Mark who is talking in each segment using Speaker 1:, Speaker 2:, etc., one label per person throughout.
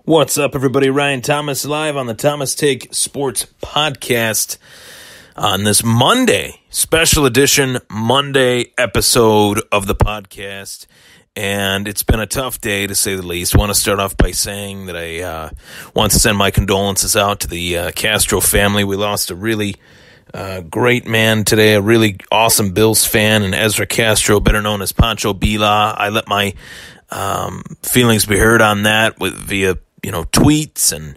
Speaker 1: What's up, everybody? Ryan Thomas live on the Thomas Take Sports Podcast on this Monday, special edition Monday episode of the podcast. And it's been a tough day, to say the least. I want to start off by saying that I want to send my condolences out to the Castro family. We lost a really great man today, a really awesome Bills fan, and Ezra Castro, better known as Pancho Bila. I let my feelings be heard on that via tweets and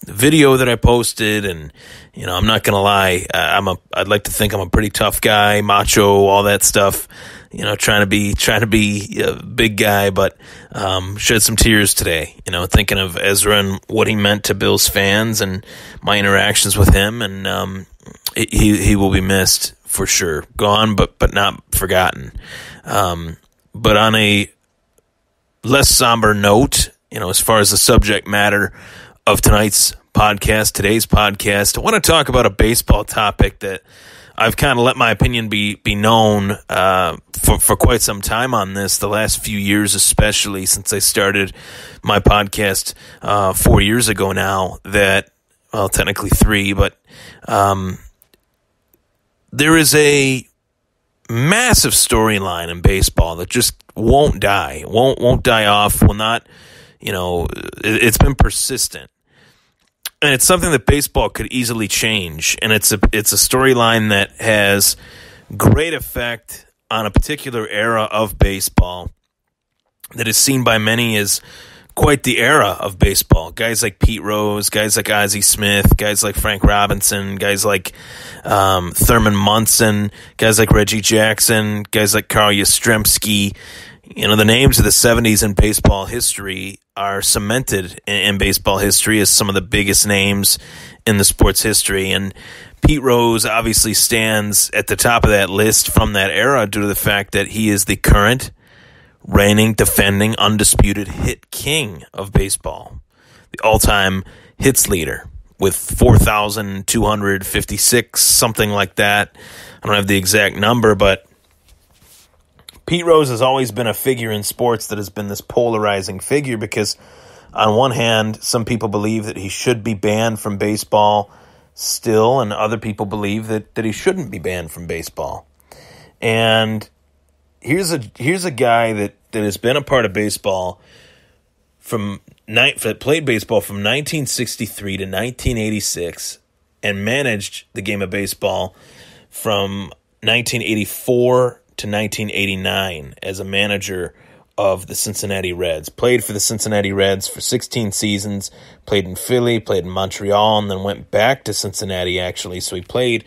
Speaker 1: video that I posted, and I'm not gonna lie, I'd like to think I'm a pretty tough guy, macho, all that stuff. Trying to be a big guy, but shed some tears today. Thinking of Ezra and what he meant to Bills fans and my interactions with him, and he will be missed for sure. Gone, but not forgotten. But on a less somber note, as far as the subject matter of today's podcast, I want to talk about a baseball topic that I've kind of let my opinion be known for quite some time on this, the last few years, especially since I started my podcast 4 years ago now, technically 3, but there is a massive storyline in baseball that just won't die off, will not, it's been persistent. And it's something that baseball could easily change, and it's a storyline that has great effect on a particular era of baseball that is seen by many as quite the era of baseball. Guys like Pete Rose, guys like Ozzie Smith, guys like Frank Robinson, guys like Thurman Munson, guys like Reggie Jackson, guys like Carl Yastrzemski. The names of the 70s in baseball history are cemented in baseball history as some of the biggest names in the sport's history. And Pete Rose obviously stands at the top of that list from that era due to the fact that he is the current reigning, defending, undisputed hit king of baseball, the all-time hits leader with 4,256, something like that. I don't have the exact number, but Pete Rose has always been a figure in sports that has been this polarizing figure because, on one hand, some people believe that he should be banned from baseball still, and other people believe that he shouldn't be banned from baseball. And here's a guy that has been a part of baseball that played baseball from 1963 to 1986 and managed the game of baseball from 1984 to 1989 as a manager of the Cincinnati Reds. Played for the Cincinnati Reds for 16 seasons, played in Philly, played in Montreal, and then went back to Cincinnati, actually. So he played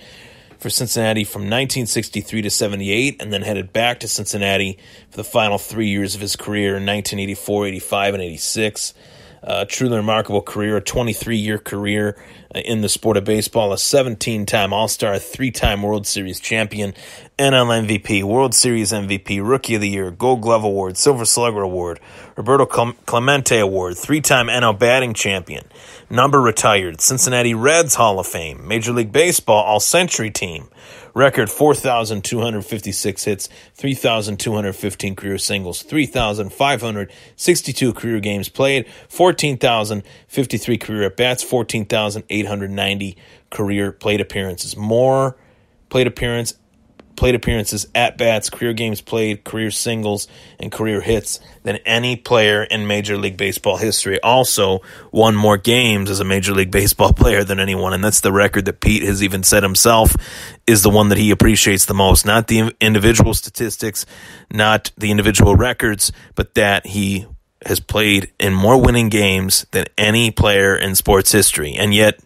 Speaker 1: for Cincinnati from 1963 to 78, and then headed back to Cincinnati for the final 3 years of his career in 1984, 85, and 86. Truly remarkable career, a 23-year career in the sport of baseball, a 17-time All-Star, a 3-time World Series champion, NL MVP, World Series MVP, Rookie of the Year, Gold Glove Award, Silver Slugger Award, Roberto Clemente Award, 3-time NL batting champion, number retired, Cincinnati Reds Hall of Fame, Major League Baseball All-Century Team, record 4,256 hits, 3,215 career singles, 3,562 career games played, 14,053 career at-bats, 14,890 career plate appearances. More plate appearances, at-bats, career games played, career singles, and career hits than any player in Major League Baseball history. Also, won more games as a Major League Baseball player than anyone, and that's the record that Pete has even said himself is the one that he appreciates the most. Not the individual statistics, not the individual records, but that he has played in more winning games than any player in sports history. And yet,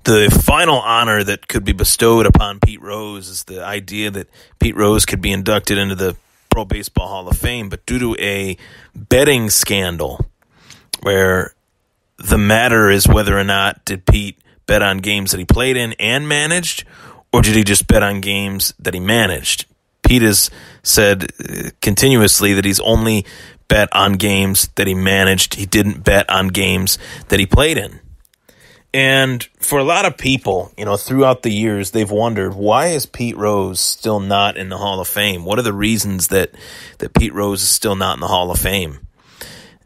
Speaker 1: the final honor that could be bestowed upon Pete Rose is the idea that Pete Rose could be inducted into the Pro Baseball Hall of Fame, but due to a betting scandal where the matter is whether or not did Pete bet on games that he played in and managed, or did he just bet on games that he managed? Pete has said continuously that he's only bet on games that he managed. He didn't bet on games that he played in. And for a lot of people, throughout the years, they've wondered, why is Pete Rose still not in the Hall of Fame? What are the reasons that Pete Rose is still not in the Hall of Fame?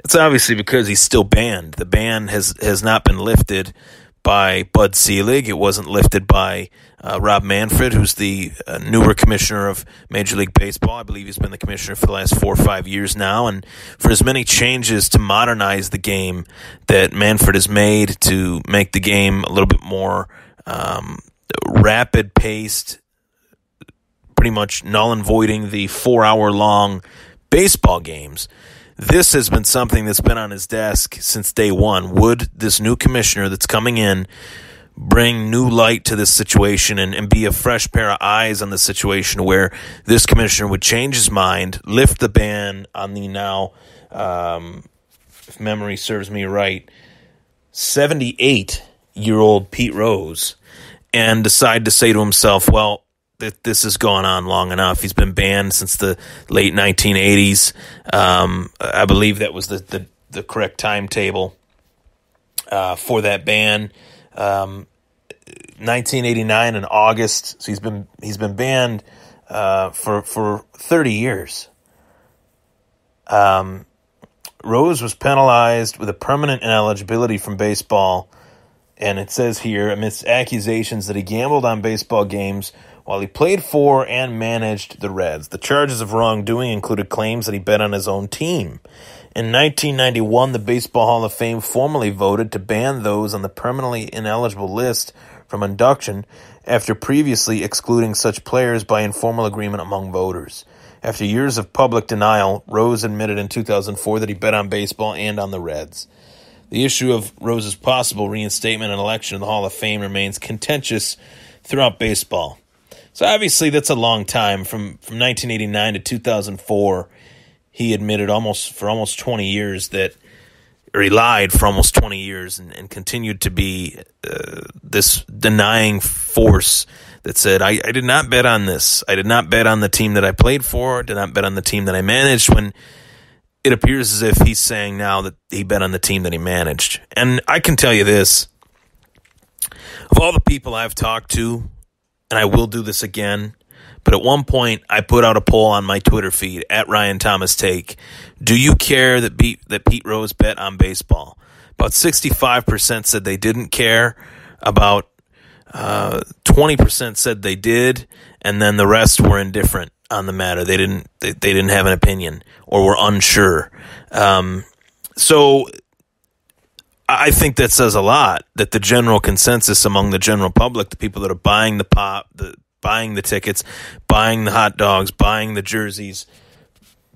Speaker 1: It's obviously because he's still banned. The ban has not been lifted by Bud Selig. It wasn't lifted by Rob Manfred, who's the newer commissioner of Major League Baseball. I believe he's been the commissioner for the last 4 or 5 years now. And for as many changes to modernize the game that Manfred has made to make the game a little bit more rapid-paced, pretty much null and voiding the 4-hour-long baseball games, this has been something that's been on his desk since day one. Would this new commissioner that's coming in bring new light to this situation and be a fresh pair of eyes on the situation where this commissioner would change his mind, lift the ban on the now, if memory serves me right, 78-year-old Pete Rose, and decide to say to himself, well, this has gone on long enough. He's been banned since the late 1980s. I believe that was the correct timetable for that ban. 1989 in August. So he's been banned for 30 years. Rose was penalized with a permanent ineligibility from baseball, and it says here, amidst accusations that he gambled on baseball games while he played for and managed the Reds. The charges of wrongdoing included claims that he bet on his own team. In 1991, the Baseball Hall of Fame formally voted to ban those on the permanently ineligible list from induction after previously excluding such players by informal agreement among voters. After years of public denial, Rose admitted in 2004 that he bet on baseball and on the Reds. The issue of Rose's possible reinstatement and election in the Hall of Fame remains contentious throughout baseball. So obviously that's a long time. From 1989 to 2004, he admitted for almost 20 years he lied for almost 20 years and continued to be this denying force that said, I did not bet on this. I did not bet on the team that I played for. I did not bet on the team that I managed, when it appears as if he's saying now that he bet on the team that he managed. And I can tell you this, of all the people I've talked to, and I will do this again, but at one point I put out a poll on my Twitter feed, at Ryan Thomas Take. Do you care that Pete Rose bet on baseball? About 65% said they didn't care. About 20% said they did, and then the rest were indifferent on the matter. They didn't have an opinion or were unsure. So I think that says a lot, that the general consensus among the general public, the people that are buying the pop, buying the tickets, buying the hot dogs, buying the jerseys,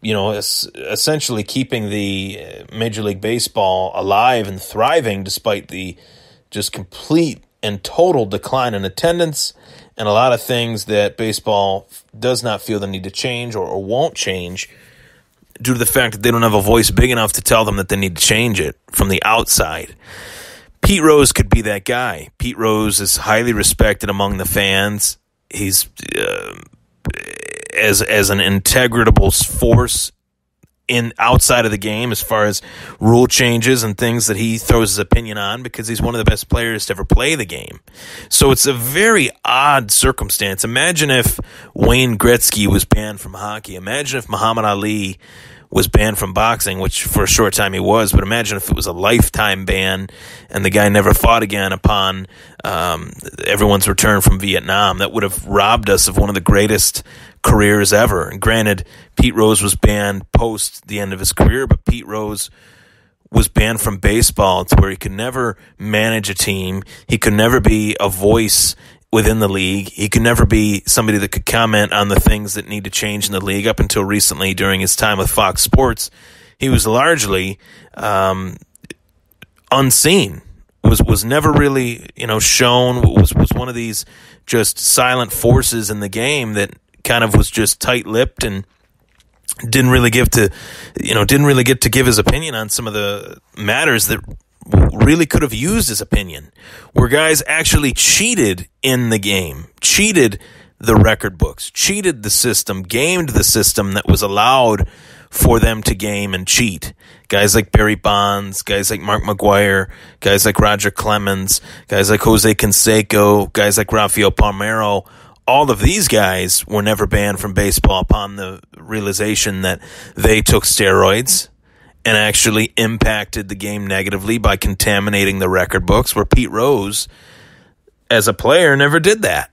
Speaker 1: essentially keeping the Major League Baseball alive and thriving despite the just complete and total decline in attendance and a lot of things that baseball does not feel the need to change or won't change due to the fact that they don't have a voice big enough to tell them that they need to change it from the outside. Pete Rose could be that guy. Pete Rose is highly respected among the fans. He's as an integratable force in outside of the game as far as rule changes and things that he throws his opinion on, because he's one of the best players to ever play the game. So it's a very odd circumstance. Imagine if Wayne Gretzky was banned from hockey. Imagine if Muhammad Ali was banned from boxing, which for a short time he was, but imagine if it was a lifetime ban and the guy never fought again upon everyone's return from Vietnam. That would have robbed us of one of the greatest careers ever. And granted, Pete Rose was banned post the end of his career, but Pete Rose was banned from baseball to where he could never manage a team. He could never be a voice within the league. He could never be somebody that could comment on the things that need to change in the league. Up until recently, during his time with Fox Sports, he was largely unseen. Was never really shown. Was one of these just silent forces in the game that kind of was just tight-lipped and didn't really get to give his opinion on some of the matters that really could have used his opinion, where guys actually cheated in the game, cheated the record books, cheated the system, gamed the system that was allowed for them to game and cheat. Guys like Barry Bonds, guys like Mark McGwire, guys like Roger Clemens, guys like Jose Canseco, guys like Rafael Palmeiro. All of these guys were never banned from baseball upon the realization that they took steroids and actually impacted the game negatively by contaminating the record books, where Pete Rose, as a player, never did that.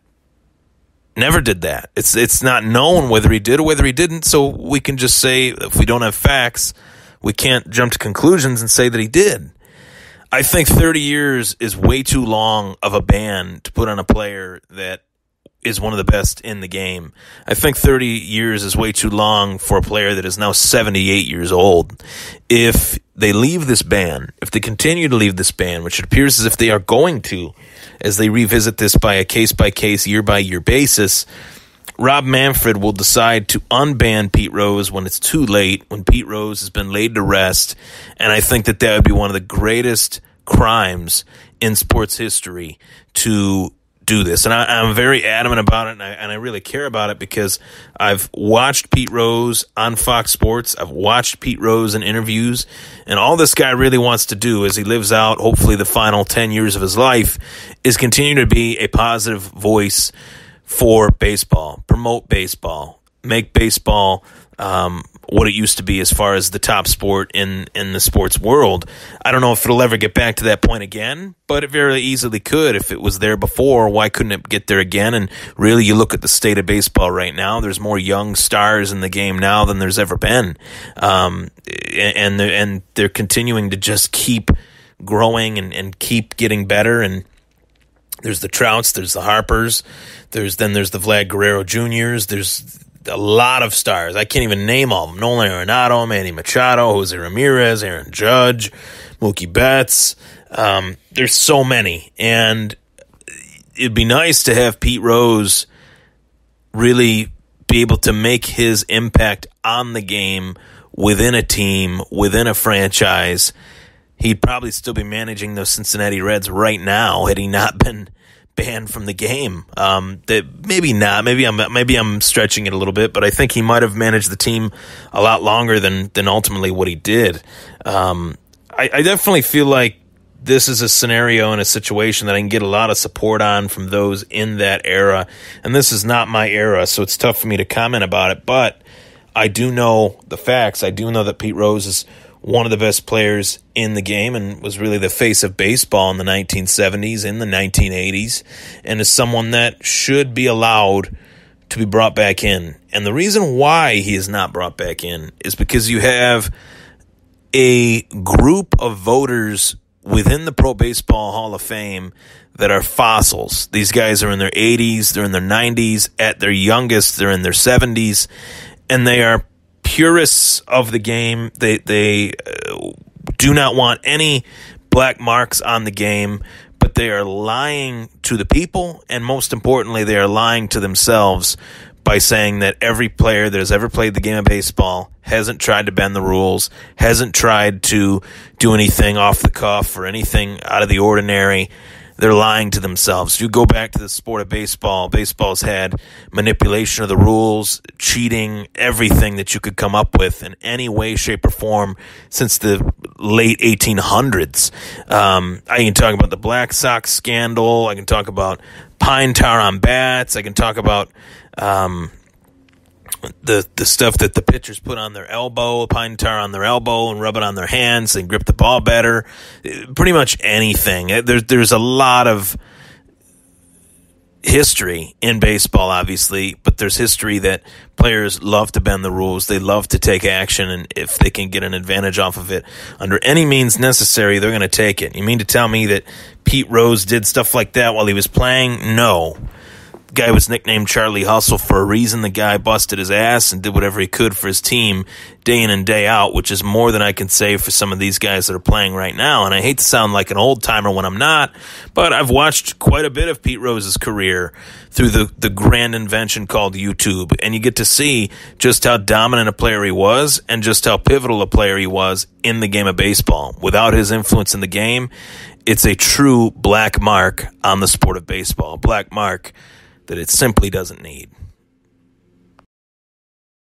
Speaker 1: Never did that. It's not known whether he did or whether he didn't, so we can just say, if we don't have facts, we can't jump to conclusions and say that he did. I think 30 years is way too long of a ban to put on a player that is one of the best in the game. I think 30 years is way too long for a player that is now 78 years old. If they leave this ban, if they continue to leave this ban, which it appears as if they are going to, as they revisit this by a case-by-case, year-by-year basis, Rob Manfred will decide to unban Pete Rose when it's too late, when Pete Rose has been laid to rest, and I think that would be one of the greatest crimes in sports history to do this. And I'm very adamant about it, and I really care about it, because I've watched Pete Rose on Fox Sports. I've watched Pete Rose in interviews, and all this guy really wants to do as he lives out, hopefully, the final 10 years of his life, is continue to be a positive voice for baseball, promote baseball, make baseball what it used to be as far as the top sport in the sports world. I don't know if it'll ever get back to that point again, but it very easily could. If it was there before, why couldn't it get there again? And really, you look at the state of baseball right now, there's more young stars in the game now than there's ever been. And they're continuing to just keep growing and keep getting better. And there's the Trouts, there's the Harpers, there's the Vlad Guerrero Juniors, there's a lot of stars. I can't even name all of them. Nolan Arenado, Manny Machado, Jose Ramirez, Aaron Judge, Mookie Betts. There's so many. And it'd be nice to have Pete Rose really be able to make his impact on the game within a team, within a franchise. He'd probably still be managing those Cincinnati Reds right now had he not been banned from the game. That maybe not. Maybe I'm stretching it a little bit, but I think he might have managed the team a lot longer than ultimately what he did. I definitely feel like this is a scenario and a situation that I can get a lot of support on from those in that era. And this is not my era, so it's tough for me to comment about it. But I do know the facts. I do know that Pete Rose is one of the best players in the game and was really the face of baseball in the 1970s, in the 1980s, and is someone that should be allowed to be brought back in. And the reason why he is not brought back in is because you have a group of voters within the Pro Baseball Hall of Fame that are fossils. These guys are in their 80s, they're in their 90s, at their youngest, they're in their 70s, and they are purists of the game. They do not want any black marks on the game, but they are lying to the people, and most importantly, they are lying to themselves by saying that every player that has ever played the game of baseball hasn't tried to bend the rules, hasn't tried to do anything off the cuff or anything out of the ordinary. They're lying to themselves. You go back to the sport of baseball. Baseball's had manipulation of the rules, cheating, everything that you could come up with in any way, shape, or form since the late 1800s. I can talk about the Black Sox scandal. I can talk about pine tar on bats. I can talk about the stuff that the pitchers put on their elbow, pine tar on their elbow, and rub it on their hands and grip the ball better. Pretty much anything. There's a lot of history in baseball, obviously, but there's history that players love to bend the rules. They love to take action, and if they can get an advantage off of it under any means necessary, they're going to take it. You mean to tell me that Pete Rose did stuff like that while he was playing? No. Guy was nicknamed Charlie Hustle for a reason. The guy busted his ass and did whatever he could for his team day in and day out, which is more than I can say for some of these guys that are playing right now. And I hate to sound like an old timer when I'm not, but I've watched quite a bit of Pete Rose's career through the grand invention called YouTube, and you get to see just how dominant a player he was and just how pivotal a player he was in the game of baseball. Without his influence in the game, it's a true black mark on the sport of baseball, a black mark that it simply doesn't need.